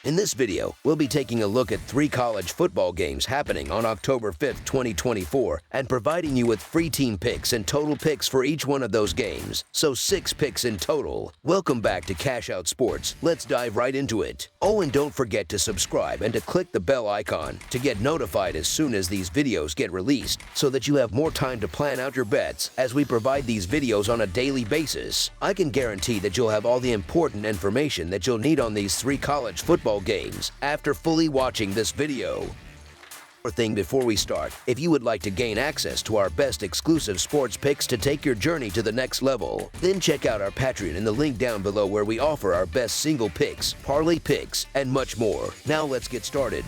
In this video, we'll be taking a look at 3 college football games happening on October 5th, 2024, and providing you with free team picks and total picks for each one of those games, so 6 picks in total. Welcome back to Cash Out Sports. Let's dive right into it. Oh, and don't forget to subscribe and to click the bell icon to get notified as soon as these videos get released, so that you have more time to plan out your bets as we provide these videos on a daily basis. I can guarantee that you'll have all the important information that you'll need on these 3 college football games after fully watching this video. One thing before we start, if you would like to gain access to our best exclusive sports picks to take your journey to the next level, then check out our Patreon in the link down below where we offer our best single picks, parlay picks, and much more. Now let's get started.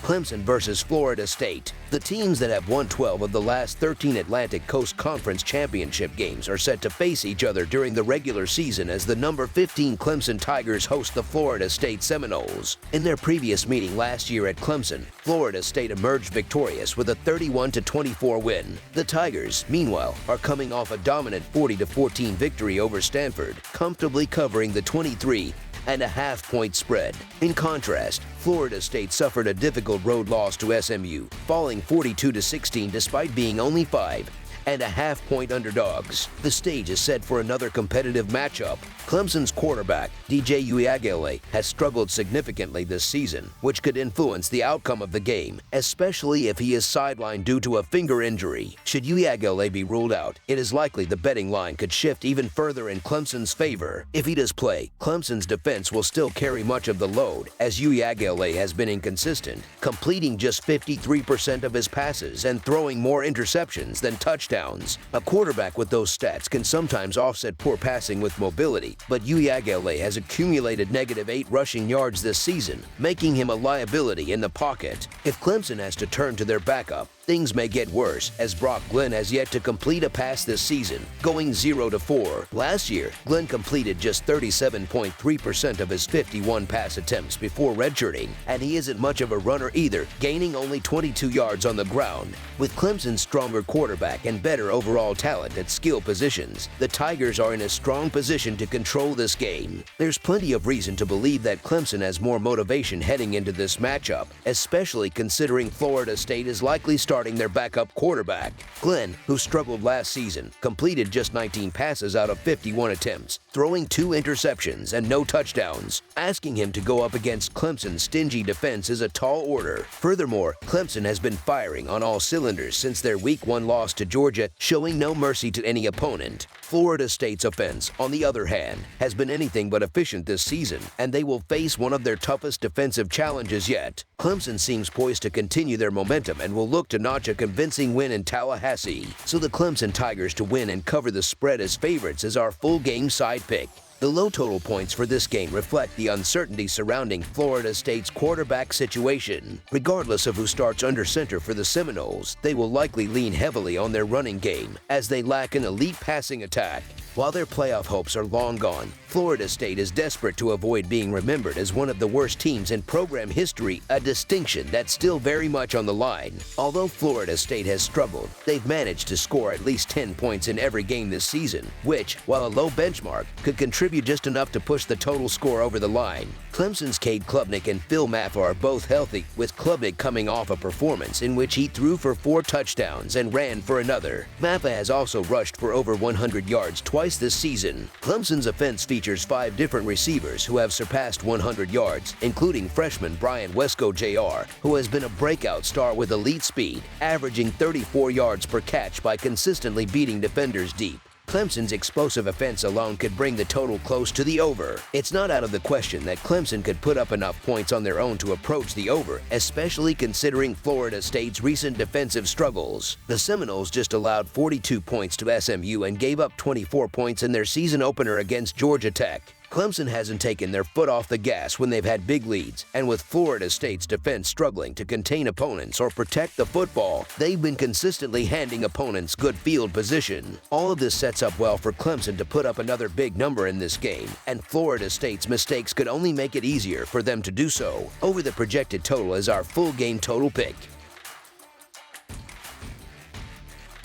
Clemson versus Florida State. The teams that have won 12 of the last 13 Atlantic Coast Conference Championship games are set to face each other during the regular season as the number 15 Clemson Tigers host the Florida State Seminoles. In their previous meeting last year at Clemson, Florida State emerged victorious with a 31-24 win. The Tigers, meanwhile, are coming off a dominant 40-14 victory over Stanford, comfortably covering the 23.5-point spread. In contrast, Florida State suffered a difficult road loss to SMU, falling 42-16 despite being only 5.5-point underdogs. The stage is set for another competitive matchup. Clemson's quarterback, DJ Uiagalelei, has struggled significantly this season, which could influence the outcome of the game, especially if he is sidelined due to a finger injury. Should Uiagalelei be ruled out, it is likely the betting line could shift even further in Clemson's favor. If he does play, Clemson's defense will still carry much of the load, as Uiagalelei has been inconsistent, completing just 53% of his passes and throwing more interceptions than touchdowns. A quarterback with those stats can sometimes offset poor passing with mobility, but Uiagalelei has accumulated -8 rushing yards this season, making him a liability in the pocket. If Clemson has to turn to their backup, things may get worse, as Brock Glenn has yet to complete a pass this season, going 0-4. Last year, Glenn completed just 37.3% of his 51 pass attempts before redshirting, and he isn't much of a runner either, gaining only 22 yards on the ground. With Clemson's stronger quarterback and better overall talent at skill positions, the Tigers are in a strong position to control this game. There's plenty of reason to believe that Clemson has more motivation heading into this matchup, especially considering Florida State is likely starting their backup quarterback. Glenn, who struggled last season, completed just 19 passes out of 51 attempts, throwing 2 interceptions and no touchdowns. Asking him to go up against Clemson's stingy defense is a tall order. Furthermore, Clemson has been firing on all cylinders since their Week 1 loss to Georgia, showing no mercy to any opponent. Florida State's offense, on the other hand, has been anything but efficient this season, and they will face one of their toughest defensive challenges yet. Clemson seems poised to continue their momentum and will look to notch a convincing win in Tallahassee, so the Clemson Tigers to win and cover the spread as favorites is our full game side pick. The low total points for this game reflect the uncertainty surrounding Florida State's quarterback situation. Regardless of who starts under center for the Seminoles, they will likely lean heavily on their running game, as they lack an elite passing attack. While their playoff hopes are long gone, Florida State is desperate to avoid being remembered as one of the worst teams in program history, a distinction that's still very much on the line. Although Florida State has struggled, they've managed to score at least 10 points in every game this season, which, while a low benchmark, could contribute just enough to push the total score over the line. Clemson's Cade Klubnik and Phil Maffa are both healthy, with Klubnik coming off a performance in which he threw for 4 touchdowns and ran for another. Maffa has also rushed for over 100 yards twice this season. Clemson's offense features 5 different receivers who have surpassed 100 yards, including freshman Brian Wesco Jr., who has been a breakout star with elite speed, averaging 34 yards per catch by consistently beating defenders deep. Clemson's explosive offense alone could bring the total close to the over. It's not out of the question that Clemson could put up enough points on their own to approach the over, especially considering Florida State's recent defensive struggles. The Seminoles just allowed 42 points to SMU and gave up 24 points in their season opener against Georgia Tech. Clemson hasn't taken their foot off the gas when they've had big leads, and with Florida State's defense struggling to contain opponents or protect the football, they've been consistently handing opponents good field position. All of this sets up well for Clemson to put up another big number in this game, and Florida State's mistakes could only make it easier for them to do so. Over the projected total is our full game total pick.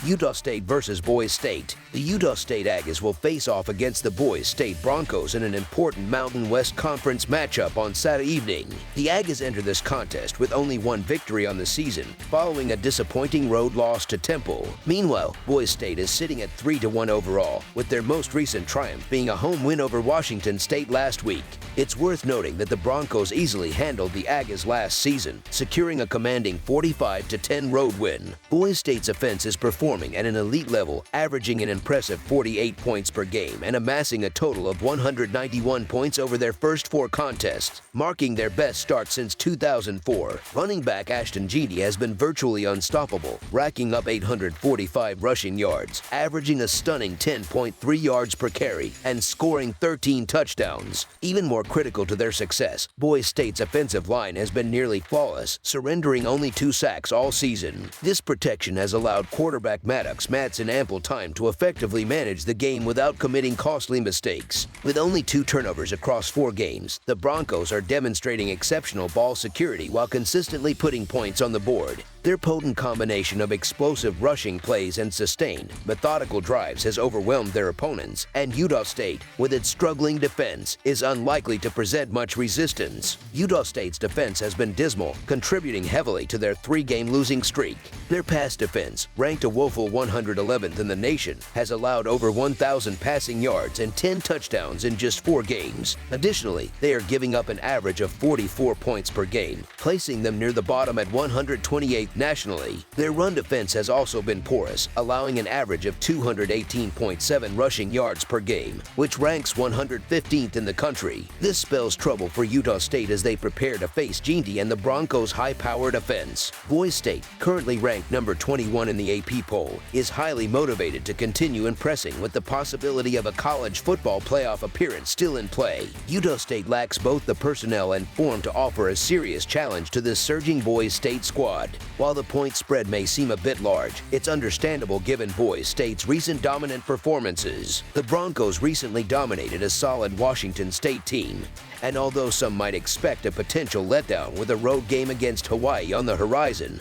Utah State versus Boise State. The Utah State Aggies will face off against the Boise State Broncos in an important Mountain West Conference matchup on Saturday evening. The Aggies enter this contest with only one victory on the season, following a disappointing road loss to Temple. Meanwhile, Boise State is sitting at 3-1 overall, with their most recent triumph being a home win over Washington State last week. It's worth noting that the Broncos easily handled the Aggies last season, securing a commanding 45-10 road win. Boise State's offense is performing at an elite level, averaging an impressive 48 points per game and amassing a total of 191 points over their first 4 contests, marking their best start since 2004. Running back Ashton Jeanty has been virtually unstoppable, racking up 845 rushing yards, averaging a stunning 10.3 yards per carry, and scoring 13 touchdowns. Even more critical to their success, Boise State's offensive line has been nearly flawless, surrendering only 2 sacks all season. This protection has allowed quarterback Maddox Madsen ample time to effectively manage the game without committing costly mistakes. With only 2 turnovers across 4 games, the Broncos are demonstrating exceptional ball security while consistently putting points on the board. Their potent combination of explosive rushing plays and sustained, methodical drives has overwhelmed their opponents, and Utah State, with its struggling defense, is unlikely to present much resistance. Utah State's defense has been dismal, contributing heavily to their 3-game losing streak. Their pass defense, ranked a woeful 111th in the nation, has allowed over 1,000 passing yards and 10 touchdowns in just 4 games. Additionally, they are giving up an average of 44 points per game, placing them near the bottom at 128th nationally. Their run defense has also been porous, allowing an average of 218.7 rushing yards per game, which ranks 115th in the country. This spells trouble for Utah State as they prepare to face Jeanty and the Broncos' high-powered offense. Boise State, currently ranked number 21 in the AP poll, is highly motivated to continue impressing with the possibility of a college football playoff appearance still in play. Utah State lacks both the personnel and form to offer a serious challenge to this surging Boise State squad. While the point spread may seem a bit large, it's understandable given Boise State's recent dominant performances. The Broncos recently dominated a solid Washington State team, and although some might expect a potential letdown with a road game against Hawaii on the horizon,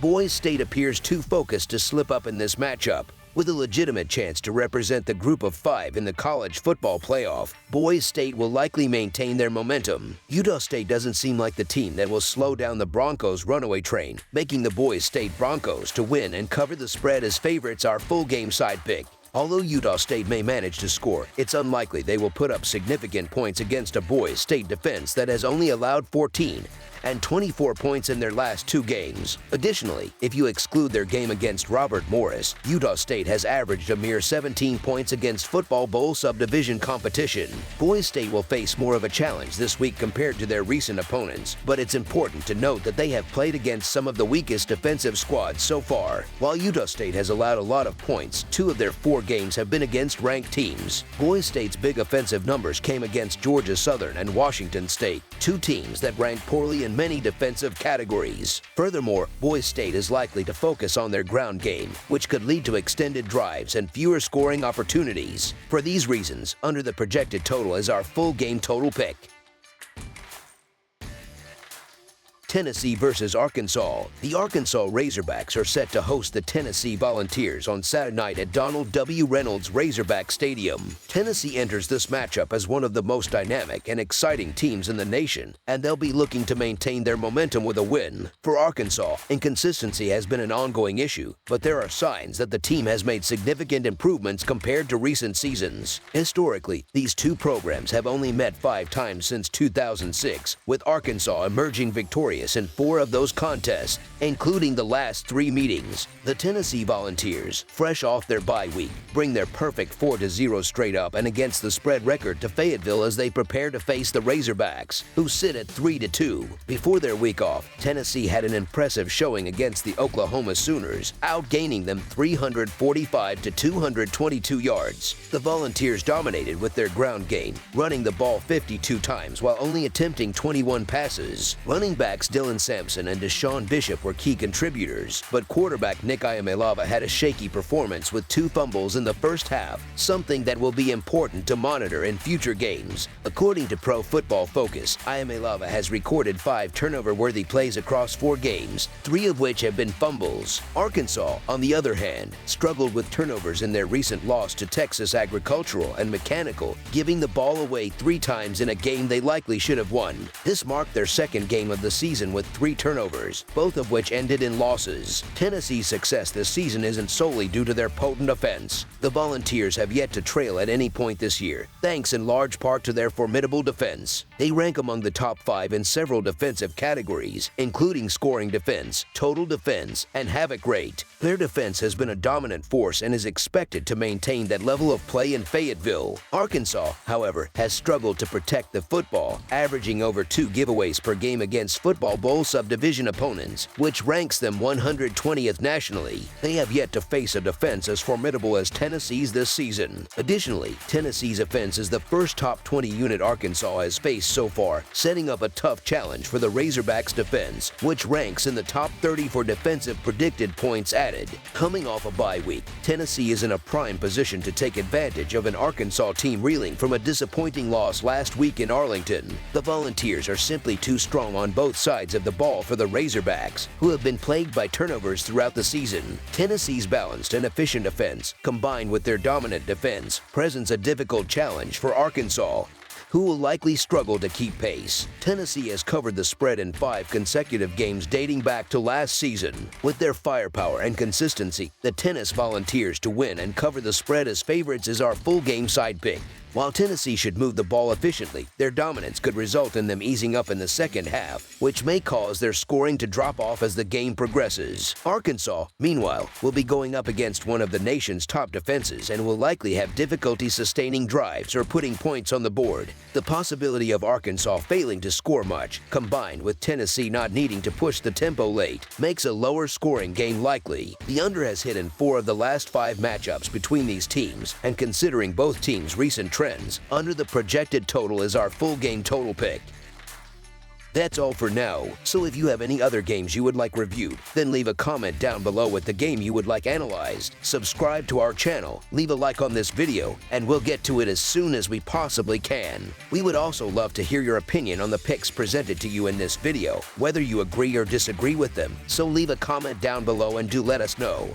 Boise State appears too focused to slip up in this matchup. With a legitimate chance to represent the group of 5 in the college football playoff, Boise State will likely maintain their momentum. Utah State doesn't seem like the team that will slow down the Broncos' runaway train, making the Boise State Broncos to win and cover the spread as favorites our full-game side pick. Although Utah State may manage to score, it's unlikely they will put up significant points against a Boise State defense that has only allowed 14 and 24 points in their last 2 games. Additionally, if you exclude their game against Robert Morris, Utah State has averaged a mere 17 points against Football Bowl subdivision competition. Boise State will face more of a challenge this week compared to their recent opponents, but it's important to note that they have played against some of the weakest defensive squads so far. While Utah State has allowed a lot of points, 2 of their 4 games have been against ranked teams. Boise State's big offensive numbers came against Georgia Southern and Washington State, 2 teams that rank poorly in many defensive categories. Furthermore, Boise State is likely to focus on their ground game, which could lead to extended drives and fewer scoring opportunities. For these reasons, under the projected total is our full game total pick. Tennessee versus Arkansas. The Arkansas Razorbacks are set to host the Tennessee Volunteers on Saturday night at Donald W. Reynolds Razorback Stadium. Tennessee enters this matchup as one of the most dynamic and exciting teams in the nation, and they'll be looking to maintain their momentum with a win. For Arkansas, inconsistency has been an ongoing issue, but there are signs that the team has made significant improvements compared to recent seasons. Historically, these 2 programs have only met 5 times since 2006, with Arkansas emerging victorious in 4 of those contests, including the last 3 meetings. The Tennessee Volunteers, fresh off their bye week, bring their perfect 4-0 straight up and against the spread record to Fayetteville as they prepare to face the Razorbacks, who sit at 3-2. Before their week off, Tennessee had an impressive showing against the Oklahoma Sooners, outgaining them 345 to 222 yards. The Volunteers dominated with their ground game, running the ball 52 times while only attempting 21 passes. Running backs Dylan Sampson and Deshaun Bishop were key contributors, but quarterback Nick Iamaleava had a shaky performance with 2 fumbles in the first half, something that will be important to monitor in future games. According to Pro Football Focus, Iamaleava has recorded 5 turnover-worthy plays across 4 games, 3 of which have been fumbles. Arkansas, on the other hand, struggled with turnovers in their recent loss to Texas Agricultural and Mechanical, giving the ball away 3 times in a game they likely should have won. This marked their second game of the season with 3 turnovers, both of which ended in losses. Tennessee's success this season isn't solely due to their potent offense. The Volunteers have yet to trail at any point this year, thanks in large part to their formidable defense. They rank among the top 5 in several defensive categories, including scoring defense, total defense, and havoc rate. Their defense has been a dominant force and is expected to maintain that level of play in Fayetteville. Arkansas, however, has struggled to protect the football, averaging over 2 giveaways per game against Football Bowl subdivision opponents, which ranks them 120th nationally. They have yet to face a defense as formidable as Tennessee's this season. Additionally, Tennessee's offense is the first top 20 unit Arkansas has faced so far, setting up a tough challenge for the Razorbacks' defense, which ranks in the top 30 for defensive predicted points added. Coming off a bye week, Tennessee is in a prime position to take advantage of an Arkansas team reeling from a disappointing loss last week in Arlington. The Volunteers are simply too strong on both sides of the ball for the Razorbacks, who have been plagued by turnovers throughout the season. Tennessee's balanced and efficient offense, combined with their dominant defense, presents a difficult challenge for Arkansas, who will likely struggle to keep pace. Tennessee has covered the spread in 5 consecutive games dating back to last season. With their firepower and consistency, the Tennis Volunteers to win and cover the spread as favorites is our full game side pick. While Tennessee should move the ball efficiently, their dominance could result in them easing up in the second half, which may cause their scoring to drop off as the game progresses. Arkansas, meanwhile, will be going up against one of the nation's top defenses and will likely have difficulty sustaining drives or putting points on the board. The possibility of Arkansas failing to score much, combined with Tennessee not needing to push the tempo late, makes a lower scoring game likely. The under has hit in 4 of the last 5 matchups between these teams, and considering both teams' recent trends, under the projected total is our full game total pick. That's all for now, so if you have any other games you would like reviewed, then leave a comment down below with the game you would like analyzed. Subscribe to our channel, leave a like on this video, and we'll get to it as soon as we possibly can. We would also love to hear your opinion on the picks presented to you in this video, whether you agree or disagree with them, so leave a comment down below and do let us know.